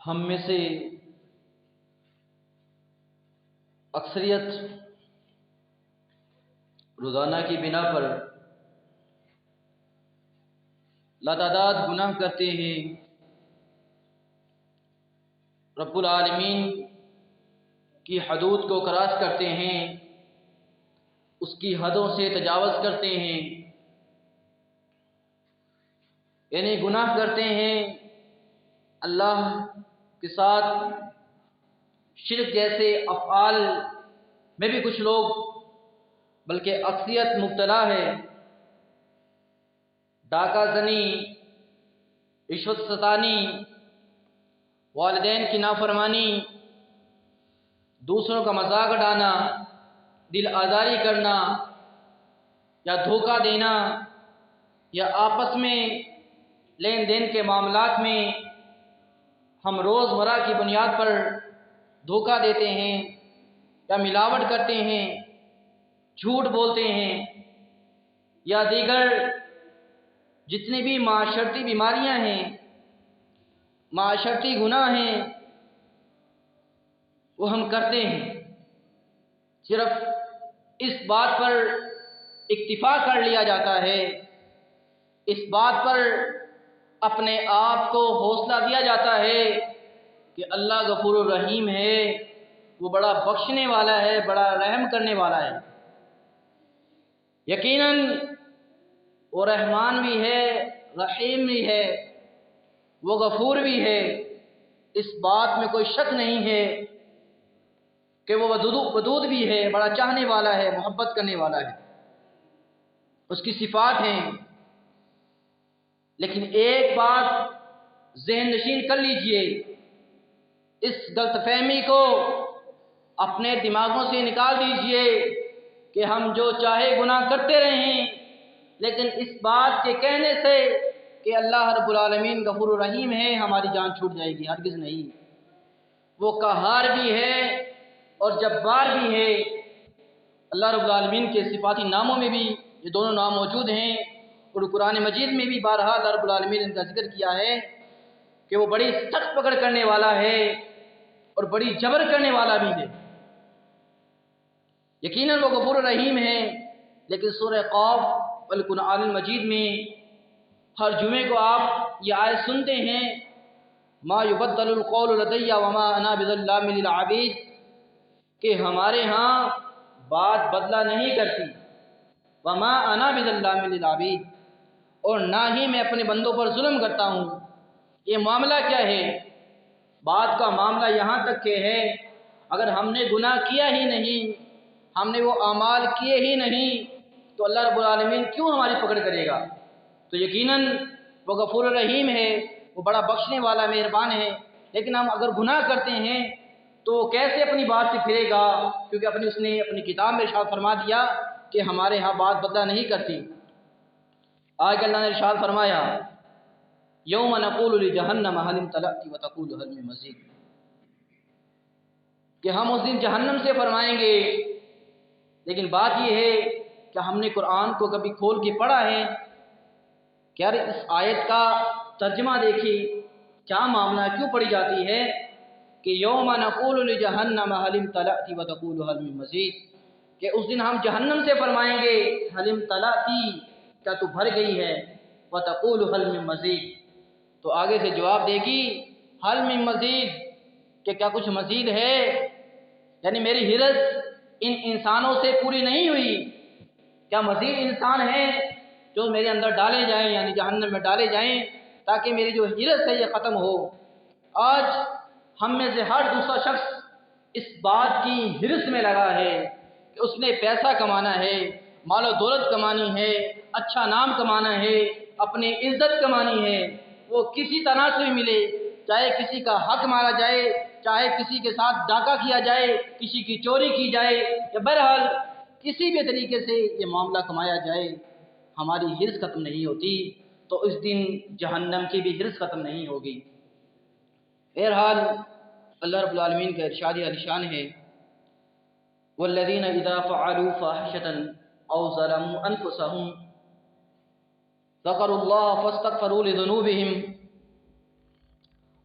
ہم میں سے اکثریت روزانہ کی بنا پر لاتعداد گناہ کرتے ہیں۔ رب العالمین کی حدود کو کراس کرتے ہیں، اس کی حدوں سے تجاوز کرتے ہیں، یعنی گناہ کرتے ہیں، اللہ کے ساتھ شرک جیسے افعال میں بھی کچھ لوگ بلکہ اکثریت مبتلا ہے۔ ڈاکہ زنی، رشوت ستانی، والدین کی نافرمانی، دوسروں کا مذاق اڑانا، دل آزاری کرنا یا دھوکہ دینا، یا آپس میں لین دین کے معاملات میں ہم روزمرہ کی بنیاد پر دھوکہ دیتے ہیں یا ملاوٹ کرتے ہیں، جھوٹ بولتے ہیں، یا دیگر جتنی بھی معاشرتی بیماریاں ہیں، معاشرتی گناہ ہیں، وہ ہم کرتے ہیں۔ صرف اس بات پر اکتفا کر لیا جاتا ہے، اس بات پر اپنے آپ کو حوصلہ دیا جاتا ہے کہ اللہ غفور الرحیم ہے، وہ بڑا بخشنے والا ہے، بڑا رحم کرنے والا ہے۔ یقیناً وہ رحمان بھی ہے، رحیم بھی ہے، وہ غفور بھی ہے، اس بات میں کوئی شک نہیں ہے کہ وہ ودود بھی ہے، بڑا چاہنے والا ہے، محبت کرنے والا ہے، اس کی صفات ہیں۔ لیکن ایک بات ذہن نشین کر لیجئے، اس غلط فہمی کو اپنے دماغوں سے نکال دیجئے کہ ہم جو چاہے گناہ کرتے رہیں، لیکن اس بات کے کہنے سے کہ اللہ رب العالمین غفور الرحیم ہے ہماری جان چھوٹ جائے گی، ہرگز نہیں۔ وہ قہار بھی ہے اور جبار بھی ہے۔ اللہ رب العالمین کے صفاتی ناموں میں بھی یہ دونوں نام موجود ہیں، اور قرآن مجید میں بھی بارہا اللہ رب العالمین نے ان کا ذکر کیا ہے کہ وہ بڑی سخت پکڑ کرنے والا ہے اور بڑی جبر کرنے والا بھی ہے۔ یقیناً وہ غفور الرحیم ہے، لیکن سورہ قاف والقرآن المجید میں ہر جمعے کو آپ یہ آیت سنتے ہیں، ما یبدل القول لدی وما انا بظلام للعبید، کہ ہمارے ہاں بات بدلہ نہیں کرتی، وما انا بظلام للعبید، اور نہ ہی میں اپنے بندوں پر ظلم کرتا ہوں۔ یہ معاملہ کیا ہے؟ بات کا معاملہ یہاں تک کہ ہے اگر ہم نے گناہ کیا ہی نہیں، ہم نے وہ اعمال کیے ہی نہیں، تو اللہ رب العالمین کیوں ہماری پکڑ کرے گا؟ تو یقیناً وہ غفور الرحیم ہے، وہ بڑا بخشنے والا مہربان ہے، لیکن ہم اگر گناہ کرتے ہیں تو کیسے اپنی بات سے پھرے گا؟ کیونکہ اس نے اپنی کتاب میں ارشاد فرما دیا کہ ہمارے ہاں بات بدلہ نہیں کرتی۔ آگے اللہ نے ارشاد فرمایا، یوم نقول لجہنم هل امتلأت وتقول هل من مزید، کہ ہم اس دن جہنم سے فرمائیں گے۔ لیکن بات یہ ہے کہ ہم نے قرآن کو کبھی کھول کے پڑھا ہے کہ یار اس آیت کا ترجمہ دیکھیے، کیا معاملہ کیوں پڑھی جاتی ہے کہ یوم نقول لجہنم هل امتلأت وتقول هل من مزید، کہ اس دن ہم جہنم سے فرمائیں گے هل امتلأت، کیا تو بھر گئی ہے، وتقول هل من مزید، تو آگے سے جواب دے گی هل من مزید، کہ کیا کچھ مزید ہے؟ یعنی میری ہرس ان انسانوں سے پوری نہیں ہوئی، کیا مزید انسان ہیں جو میرے اندر ڈالے جائیں، یعنی جہنم میں ڈالے جائیں، تاکہ میری جو ہرس ہے یہ ختم ہو۔ آج ہم میں سے ہر دوسرا شخص اس بات کی ہرس میں لگا ہے کہ اس نے پیسہ کمانا ہے، مال و دولت کمانی ہے، اچھا نام کمانا ہے، اپنی عزت کمانی ہے، وہ کسی طرح سے بھی ملے، چاہے کسی کا حق مارا جائے، چاہے کسی کے ساتھ ڈاکہ کیا جائے، کسی کی چوری کی جائے، یا بہرحال کسی بھی طریقے سے یہ معاملہ کمایا جائے، ہماری ہرس ختم نہیں ہوتی، تو اس دن جہنم کی بھی ہرس ختم نہیں ہوگی۔ بہرحال اللہ رب العالمین کا ارشاد عالیشان ہے، والذین اذا فعلوا فاحشة او ظلموا انفسهم ذکروا اللہ فاستغفروا لذنوبهم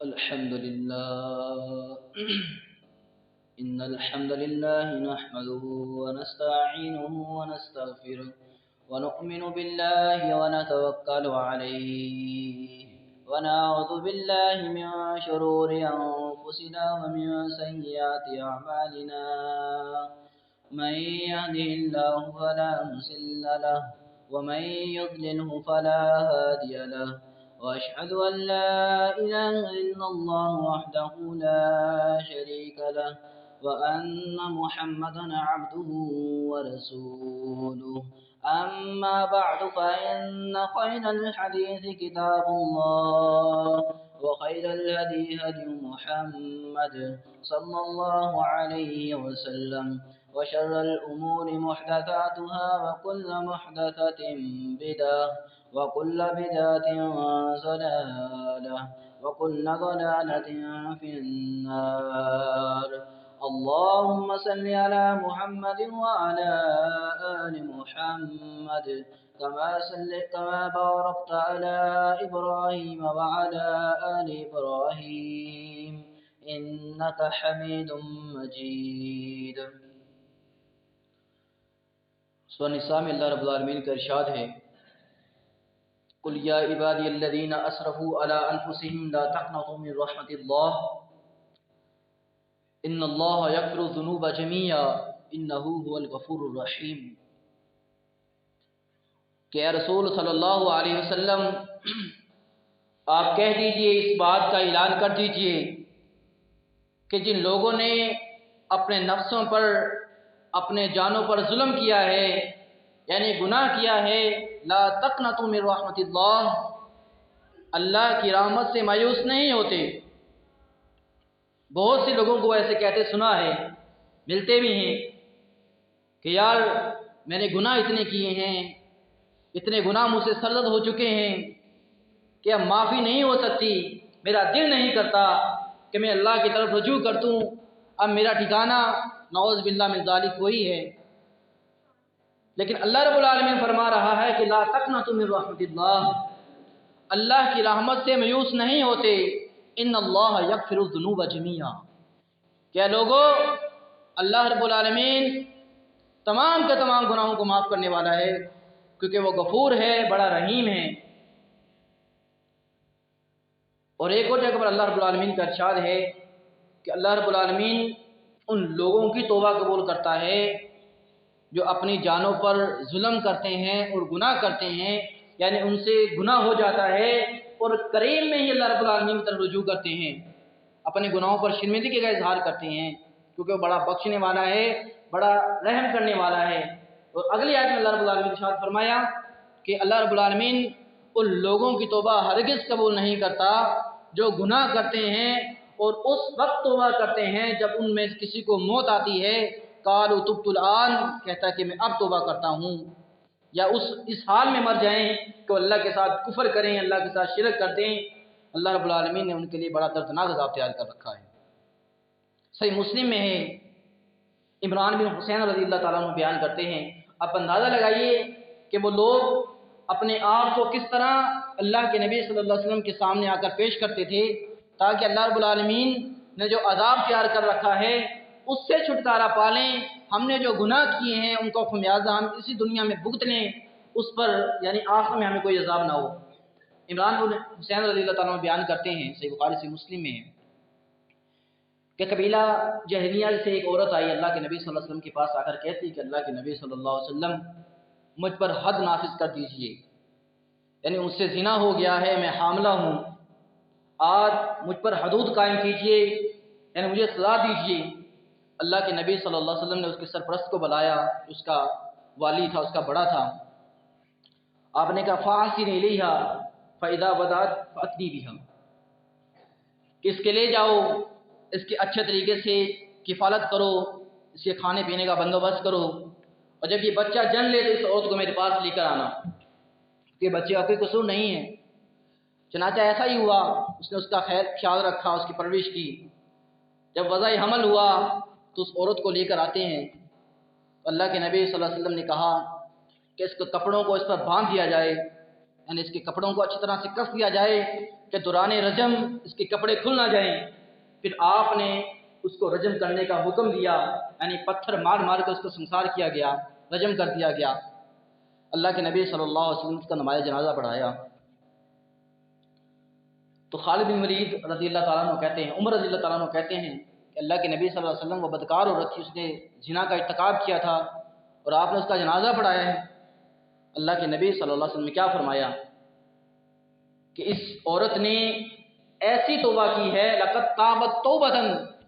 الحمد لله. إن الحمد لله نحمده ونستعينه ونستغفره ونؤمن بالله ونتوكل عليه ونعوذ بالله من شرور أنفسنا ومن سيئات أعمالنا. من يهده الله فلا مضل له ومن يضلله فلا هادي له. وأشهد أن لا إله إلا الله وحده لا شريك له وأن محمدا عبده ورسوله. أما بعد فإن خير الحديث كتاب الله وخير الهدي هدي محمد صلى الله عليه وسلم وشر الأمور محدثاتها وكل محدثة بدعة وكل بدعة ضلالة وكل ضلالة في النار. اللهم صل على محمد وعلى آل محمد كما باركت على إبراهيم وعلى آل إبراهيم إنك حميد مجيد. سورہ نساء میں اللہ رب العالمین کا ارشاد ہے قل یا عبادی الذین اسرفوا علی انفسهم لا تقنطوا من رحمت اللہ ان اللہ یغفر الذنوب جميعا انہ هو الغفور الرحیم. کہ اے رسول صلی اللہ علیہ وسلم آپ کہہ دیجئے، اس بات کا اعلان کر دیجئے کہ جن لوگوں نے اپنے نفسوں پر اپنے جانوں پر ظلم کیا ہے، یعنی گناہ کیا ہے، لا تقنطوا من رحمت اللہ، اللہ کی رحمت سے مایوس نہیں ہوتے. بہت سے لوگوں کو ایسے کہتے سنا ہے، ملتے بھی ہیں کہ یار میں نے گناہ اتنے کیے ہیں، اتنے گناہ مجھ سے سرزد ہو چکے ہیں کہ اب معافی نہیں ہو سکتی، میرا دل نہیں کرتا کہ میں اللہ کی طرف رجوع کرتوں، اب میرا ٹھکانہ نعوذ باللہ من ذالک وہی ہے. لیکن اللہ رب العالمین فرما رہا ہے کہ لا تقنطوا من رحمت اللہ، اللہ کی رحمت سے مایوس نہیں ہوتے. ان اللہ یغفر الذنوب جميعا، کیا لوگو اللہ رب العالمین تمام کے تمام گناہوں کو معاف کرنے والا ہے، کیونکہ وہ غفور ہے، بڑا رحیم ہے. اور ایک اور جگہ پر اللہ رب العالمین کا ارشاد ہے کہ اللہ رب العالمین ان لوگوں کی توبہ قبول کرتا ہے جو اپنی جانوں پر ظلم کرتے ہیں اور گناہ کرتے ہیں، یعنی ان سے گناہ ہو جاتا ہے اور قریب میں ہی اللہ رب العالمین کی طرف رجوع کرتے ہیں، اپنے گناہوں پر شرمندگی کا اظہار کرتے ہیں، کیونکہ وہ بڑا بخشنے والا ہے، بڑا رحم کرنے والا ہے. اور اگلی آیت میں اللہ رب العالمین نے ارشاد فرمایا کہ اللہ رب العالمین ان لوگوں کی توبہ ہرگز قبول نہیں کرتا جو گناہ کرتے ہیں اور اس وقت توبہ کرتے ہیں جب ان میں کسی کو موت آتی ہے. قالوا تبت الآن، کہتا کہ میں اب توبہ کرتا ہوں، یا اس حال میں مر جائیں کہ اللہ کے ساتھ کفر کریں، اللہ کے ساتھ شرک کر دیں. اللہ رب العالمین نے ان کے لیے بڑا دردناک عذاب تیار کر رکھا ہے. صحیح مسلم میں ہے، عمران بن حسین رضی اللہ تعالیٰ عنہ بیان کرتے ہیں، آپ اندازہ لگائیے کہ وہ لوگ اپنے آپ کو کس طرح اللہ کے نبی صلی اللہ علیہ وسلم کے سامنے آ کر پیش کرتے تھے تاکہ اللہ رب العالمین نے جو عذاب تیار کر رکھا ہے اس سے چھٹکارا پالیں، ہم نے جو گناہ کیے ہیں ان کو خمیازہ ہم اسی دنیا میں بھگت لیں، اس پر یعنی آخر میں ہمیں کوئی عذاب نہ ہو. عمران بن حسین رضی اللہ تعالیٰ عنہ بیان کرتے ہیں، صحیح بخاری سے مسلم میں ہے کہ قبیلہ جہنیہ سے ایک عورت آئی اللہ کے نبی صلی اللہ علیہ وسلم کے پاس آ کر کہتی کہ اللہ کے نبی صلی اللہ علیہ وسلم مجھ پر حد نافذ کر دیجئے، یعنی مجھ سے زنا ہو گیا ہے، میں حاملہ ہوں، آج مجھ پر حدود قائم کیجئے، یعنی مجھے سزا دیجئے. اللہ کے نبی صلی اللہ علیہ وسلم نے اس کے سرپرست کو بلایا، اس کا والی تھا، اس کا بڑا تھا. آپ نے کہا فاحسن الیہا فاذا بدات فاتنی بہا، کہ اس کے لے جاؤ، اس کے اچھے طریقے سے کفالت کرو، اس کے کھانے پینے کا بندوبست کرو، اور جب یہ بچہ جن لے تو اس عورت کو میرے پاس لے کر آنا، کہ بچے کا کوئی قصور نہیں ہے. چنانچہ ایسا ہی ہوا، اس نے اس کا خیال رکھا، اس کی پرورش کی. جب وضع حمل ہوا تو اس عورت کو لے کر آتے ہیں. اللہ کے نبی صلی اللہ علیہ وسلم نے کہا کہ اس کو کپڑوں کو اس پر باندھ دیا جائے یعنی اس کے کپڑوں کو اچھی طرح سے کس دیا جائے کہ دوران رجم اس کے کپڑے کھل نہ جائیں۔ پھر آپ نے اس کو رجم کرنے کا حکم دیا، یعنی پتھر مار مار کر اس کو سنسار کیا گیا، رجم کر دیا گیا۔ اللہ کے نبی صلی اللہ علیہ وسلم اس کا نماز جنازہ پڑھایا۔ تو خالد بن ولید رضی اللہ تعالیٰ عنہ کہتے ہیں، عمر رضی اللہ تعالیٰ عنہ کہتے ہیں کہ اللہ کے نبی صلی اللہ علیہ وسلم وہ بدکار عورت تھی، اس نے زنا کا ارتکاب کیا تھا اور آپ نے اس کا جنازہ پڑھایا ہے۔ اللہ کے نبی صلی اللہ علیہ وسلم نے کیا فرمایا کہ اس عورت نے ایسی توبہ کی ہے، لقد تابت توبۃ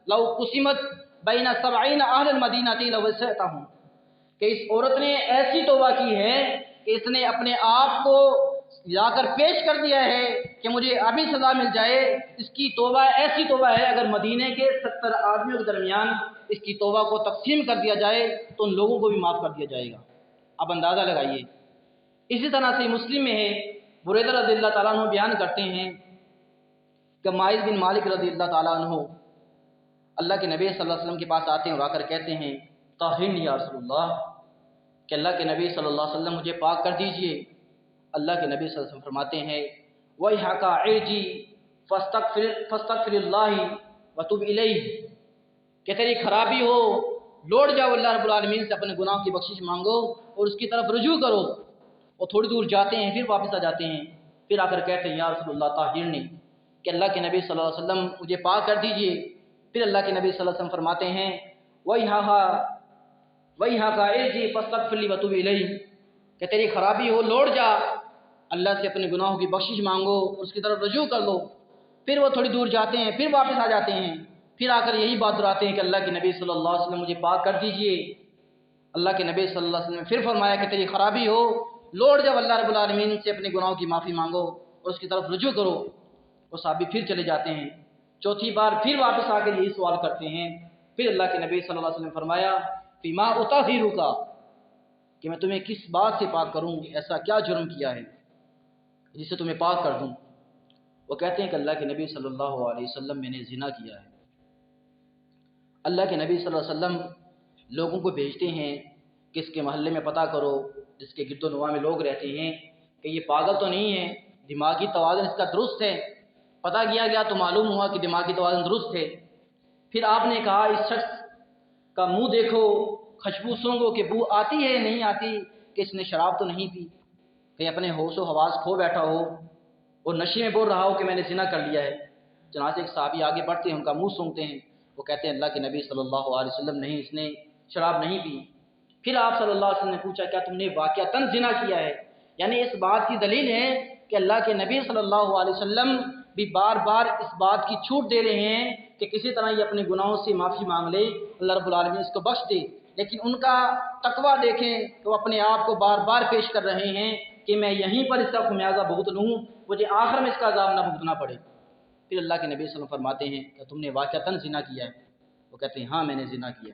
لو قسمت بین 70 اہل المدینہ لوسعتهم، کہ اس عورت نے ایسی توبہ کی ہے کہ اس نے اپنے آپ کو لا کر پیش کر دیا ہے کہ مجھے ابھی سزا مل جائے۔ اس کی توبہ ایسی توبہ ہے، اگر مدینے کے 70 آدمیوں کے درمیان اس کی توبہ کو تقسیم کر دیا جائے تو ان لوگوں کو بھی معاف کر دیا جائے گا۔ اب اندازہ لگائیے۔ اسی طرح سے مسلم میں ہے، بریدہ رضی اللہ تعالیٰ عنہ بیان کرتے ہیں کہ ماعز بن مالک رضی اللہ تعالیٰ عنہ اللہ کے نبی صلی اللہ علیہ وسلم کے پاس آتے ہیں اور آ کر کہتے ہیں طاہرنی یا رسول اللہ، کہ اللہ کے نبی صلی اللہ علیہ وسلم مجھے پاک کر دیجئے۔ اللہ کے نبی صلی اللہ علیہ وسلم فرماتے ہیں وَيْحَكَ عِرْجِي فَاسْتَغْفِرِ اللَّهِ وَتُبْ إِلَيْهِ، کہ تیری خرابی ہو، لوٹ جاؤ اللہ رب العالمین سے، اپنے گناہ کی بخشش مانگو اور اس کی طرف رجوع کرو۔ اور تھوڑی دور جاتے ہیں، پھر واپس آ جاتے ہیں، پھر آ کر کہتے ہیں یا رسول اللہ طاہرنی، کہ اللہ کے نبی صلی اللہ علیہ وسلم مجھے پاک کر دیجئے۔ پھر اللہ کے نبی صلی اللہ علیہ وسلم فرماتے ہیں وَيْحَكَ عِرْجِي فَاسْتَغْفِرْ لِي وَتُبْ إِلَيْهِ، کہ تیری خرابی ہو، لوٹ جا، اللہ سے اپنے گناہوں کی بخشش مانگو، اس کی طرف رجوع کر لو۔ پھر وہ تھوڑی دور جاتے ہیں، پھر واپس آ جاتے ہیں، پھر آ کر یہی بات دہراتے ہیں کہ اللہ کے نبی صلی اللہ علیہ وسلم مجھے پاک کر دیجئے۔ اللہ کے نبی صلی اللہ علیہ وسلم نے پھر فرمایا کہ تیری خرابی ہو، لوٹ جب اللہ رب العالمین سے اپنے گناہوں کی معافی مانگو اور اس کی طرف رجوع کرو۔ وہ صحابی پھر چلے جاتے ہیں، چوتھی بار پھر واپس آ کر یہی سوال کرتے ہیں۔ پھر اللہ کے نبی صلی اللہ علیہ وسلم نے فرمایا فیما اطہرک، کہ میں تمہیں کس بات سے پاک کروں، ایسا کیا جرم کیا ہے جسے تمہیں پاک کر دوں۔ وہ کہتے ہیں کہ اللہ کے نبی صلی اللہ علیہ وسلم میں نے زنا کیا ہے۔ اللہ کے نبی صلی اللہ علیہ وسلم لوگوں کو بھیجتے ہیں کہ اس کے محلے میں پتہ کرو، جس کے گرد و نواح میں لوگ رہتے ہیں، کہ یہ پاگل تو نہیں ہے، دماغی توازن اس کا درست ہے۔ پتہ کیا گیا تو معلوم ہوا کہ دماغی توازن درست ہے۔ پھر آپ نے کہا اس شخص کا منہ دیکھو، خوشبو سونگو کہ بو آتی ہے یا نہیں آتی، کہ اس نے شراب تو نہیں پی، کہیں اپنے ہوش و حواس کھو بیٹھا ہو اور نشے میں بول رہا ہو کہ میں نے زنا کر لیا ہے۔ چنانچہ ایک صحابی آگے بڑھتے ہیں، ان کا منہ سونگتے ہیں، وہ کہتے ہیں اللہ کے نبی صلی اللہ علیہ وسلم نہیں، اس نے شراب نہیں پی۔ پھر آپ صلی اللہ علیہ وسلم نے پوچھا کیا تم نے واقعتاً زنا کیا ہے؟ یعنی اس بات کی دلیل ہے کہ اللہ کے نبی صلی اللہ علیہ وسلم بھی بار بار اس بات کی چھوٹ دے رہے ہیں کہ کسی طرح یہ اپنے گناہوں سے معافی مانگ لے، اللہ رب العالمین اس کو بخش دے۔ لیکن ان کا تقویٰ دیکھیں کہ وہ اپنے آپ کو بار بار پیش کر رہے ہیں کہ میں یہیں پر اس کا خمیازہ بھگت لوں، مجھے آخر میں اس کا عذاب نہ بھگتنا پڑے۔ پھر اللہ کے نبی صلی اللہ علیہ وسلم فرماتے ہیں کہ تم نے واقعتاً زنا کیا ہے؟ وہ کہتے ہیں ہاں میں نے زنا کیا۔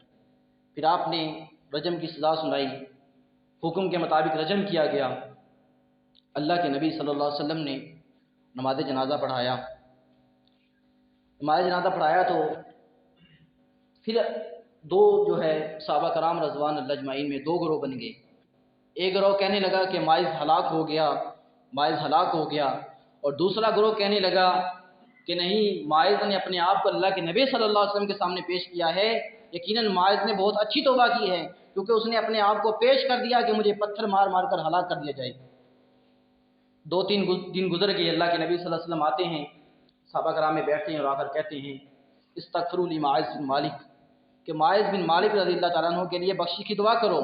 پھر آپ نے رجم کی سزا سنائی، حکم کے مطابق رجم کیا گیا۔ اللہ کے نبی صلی اللہ علیہ وسلم نے نماز جنازہ پڑھایا۔ نماز جنازہ پڑھایا تو پھر دو جو ہے صحابہ کرام رضوان اللہ اجمعین میں دو گروہ بن گئے۔ ایک گروہ کہنے لگا کہ ماعز ہلاک ہو گیا، ماعز ہلاک ہو گیا، اور دوسرا گروہ کہنے لگا کہ نہیں، ماعز نے اپنے آپ کو اللہ کے نبی صلی اللہ علیہ وسلم کے سامنے پیش کیا ہے، یقیناً ماعز نے بہت اچھی توبہ کی ہے کیونکہ اس نے اپنے آپ کو پیش کر دیا کہ مجھے پتھر مار مار کر ہلاک کر دیا جائے۔ 2-3 دن گزر گئے، اللہ کے نبی صلی اللہ علیہ وسلم آتے ہیں، صحابہ کرام میں بیٹھتے ہیں اور آ کر کہتے ہیں استغفروا لی ماعز بن مالک، کہ ماعز بن مالک رضی اللہ تعالیٰ عنہ کے لیے بخشش کی دعا کرو۔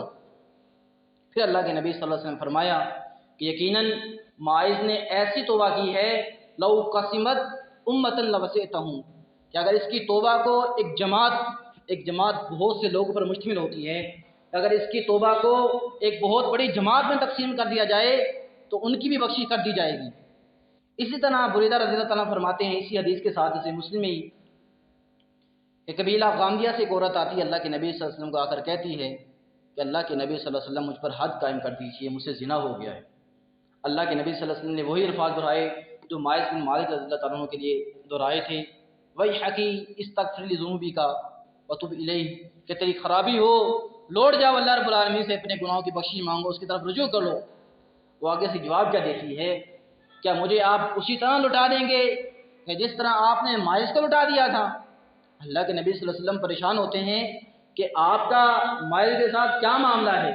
پھر اللہ کے نبی صلی اللہ علیہ وسلم نے فرمایا کہ یقیناً ماعز نے ایسی توبہ کی ہے لو قسمت امۃ لوسعتهم، کہ اگر اس کی توبہ کو ایک جماعت بہت سے لوگوں پر مشتمل ہوتی ہے، اگر اس کی توبہ کو ایک بہت بڑی جماعت میں تقسیم کر دیا جائے تو ان کی بھی بخشش کر دی جائے گی۔ اسی طرح بریدہ رضی اللہ تعالیٰ فرماتے ہیں اسی حدیث کے ساتھ، جسے مسلم ہی، کہ قبیلہ غامدیہ سے ایک عورت آتی ہے، اللہ کے نبی صلی اللہ علیہ وسلم کو آ کر کہتی ہے کہ اللہ کے نبی صلی اللہ علیہ وسلم مجھ پر حد قائم کر دیجیے، مجھ سے زنا ہو گیا ہے۔ اللہ کے نبی صلی اللہ علیہ وسلم نے وہی الفاظ دہرائے جو ماعز بن مالک رضی اللہ تعالیٰ عنہ کے لیے دہرائے تھے، وَيْحَكِ اسْتَغْفِرْ لِذُنُوبِكَ وَتُبْ إِلَيْهِ، کہ تیری خرابی ہو، لوٹ جاؤ اللہ رب العالمین سے اپنے گناہوں کی بخشش مانگو، اس کی طرف رجوع کر لو۔ وہ آگے سے جواب کیا دیتی ہے، کیا مجھے آپ اسی طرح لٹا دیں گے کہ جس طرح آپ نے ماعز کو لٹا دیا تھا؟ اللہ کے نبی صلی اللہ علیہ وسلم پریشان ہوتے ہیں کہ آپ کا ماعز کے ساتھ کیا معاملہ ہے؟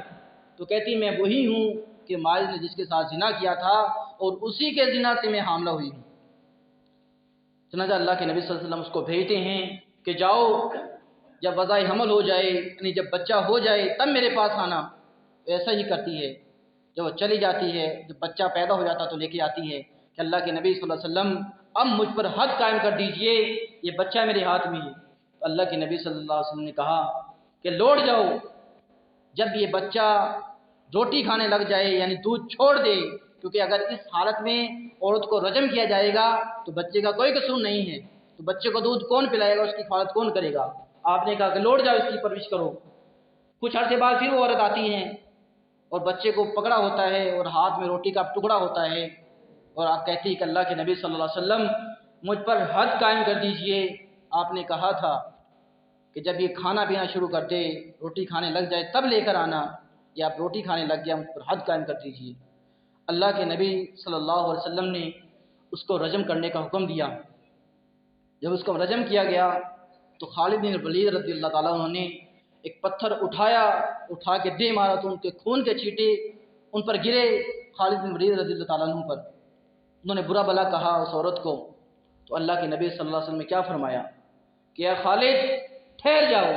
تو کہتی میں وہی ہوں کہ ماعز نے جس کے ساتھ زنا کیا تھا اور اسی کے زنا سے میں حاملہ ہوئی ہوں۔ چنانچہ اللہ کے نبی صلی اللہ علیہ وسلم اس کو بھیجتے ہیں کہ جاؤ، جب وضع حمل ہو جائے، یعنی جب بچہ ہو جائے تب میرے پاس آنا۔ ایسا ہی کرتی ہے، جب وہ چلی جاتی ہے، جب بچہ پیدا ہو جاتا تو لے کے آتی ہے کہ اللہ کے نبی صلی اللہ علیہ وسلم اب مجھ پر حد قائم کر دیجئے، یہ بچہ میرے ہاتھ میں ہے۔ تو اللہ کے نبی صلی اللہ علیہ وسلم نے کہا کہ لوٹ جاؤ، جب یہ بچہ روٹی کھانے لگ جائے یعنی دودھ چھوڑ دے، کیونکہ اگر اس حالت میں عورت کو رجم کیا جائے گا تو بچے کا کوئی قصور نہیں ہے، تو بچے کو دودھ کون پلائے گا، اس کی حفاظت کون کرے گا؟ آپ نے کہا کہ لوٹ جاؤ، اس کی پرورش کرو۔ کچھ عرصے بعد پھر وہ عورت آتی ہیں اور بچے کو پکڑا ہوتا ہے اور ہاتھ میں روٹی کا ٹکڑا ہوتا ہے، اور آپ کہتی ہے کہ اللہ کے نبی صلی اللہ علیہ وسلم مجھ پر حد قائم کر دیجئے، آپ نے کہا تھا کہ جب یہ کھانا پینا شروع کر دے، روٹی کھانے لگ جائے تب لے کر آنا، یا آپ روٹی کھانے لگ گیا، مجھ پر حد قائم کر دیجئے۔ اللہ کے نبی صلی اللہ علیہ وسلم نے اس کو رجم کرنے کا حکم دیا۔ جب اس کو رجم کیا گیا تو خالد بن ولید رضی اللہ تعالیٰ عنہ نے ایک پتھر اٹھا کے دے مارا تو ان کے خون کے چھینٹے ان پر گرے، خالد بن ولید رضی اللہ تعالیٰ عنہ پر۔ انہوں نے برا بھلا کہا اس عورت کو، تو اللہ کے نبی صلی اللہ علیہ وسلم نے کیا فرمایا کہ اے خالد ٹھہر جاؤ،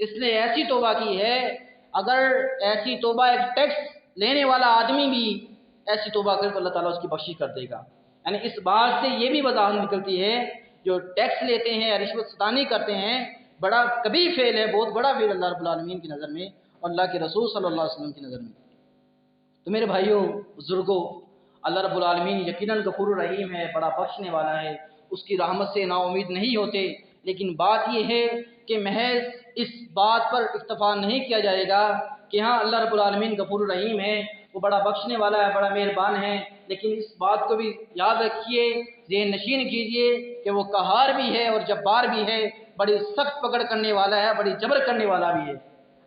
اس نے ایسی توبہ کی ہے، اگر ایسی توبہ ایک ٹیکس لینے والا آدمی بھی ایسی توبہ کرے تو اللہ تعالیٰ اس کی بخشش کر دے گا۔ یعنی اس بات سے یہ بھی وضاحت نکلتی ہے جو ٹیکس لیتے ہیں، رشوت ستانی کرتے ہیں، بڑا کبیر فعل ہے، بہت بڑا فعل اللہ رب العالمین کی نظر میں اور اللہ کے رسول صلی اللہ علیہ وسلم کی نظر میں۔ تو میرے بھائیوں بزرگوں، اللہ رب العالمین یقیناً غفور الرحیم ہے، بڑا بخشنے والا ہے، اس کی رحمت سے نا امید نہیں ہوتے، لیکن بات یہ ہے کہ محض اس بات پر اکتفا نہیں کیا جائے گا کہ ہاں اللہ رب العالمین غفور الرحیم ہے، وہ بڑا بخشنے والا ہے، بڑا مہربان ہے، لیکن اس بات کو بھی یاد رکھیے، ذہن نشین کیجئے کہ وہ قہار بھی ہے اور جبار بھی ہے، بڑی سخت پکڑ کرنے والا ہے، بڑی جبر کرنے والا بھی ہے۔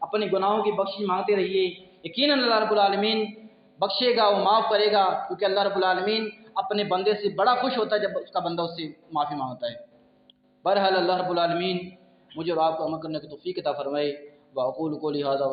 اپنے گناہوں کی بخشش مانگتے رہیے، یقیناً اللہ رب العالمین بخشے گا، وہ معاف کرے گا، کیونکہ اللہ رب العالمین اپنے بندے سے بڑا خوش ہوتا ہے جب اس کا بندہ اس سے معافی مانگتا ہے۔ بہرحال اللہ رب العالمین مجھے اور آپ کو عمل کرنے کی توفیق عطا فرمائے۔ وأقول قولي هذا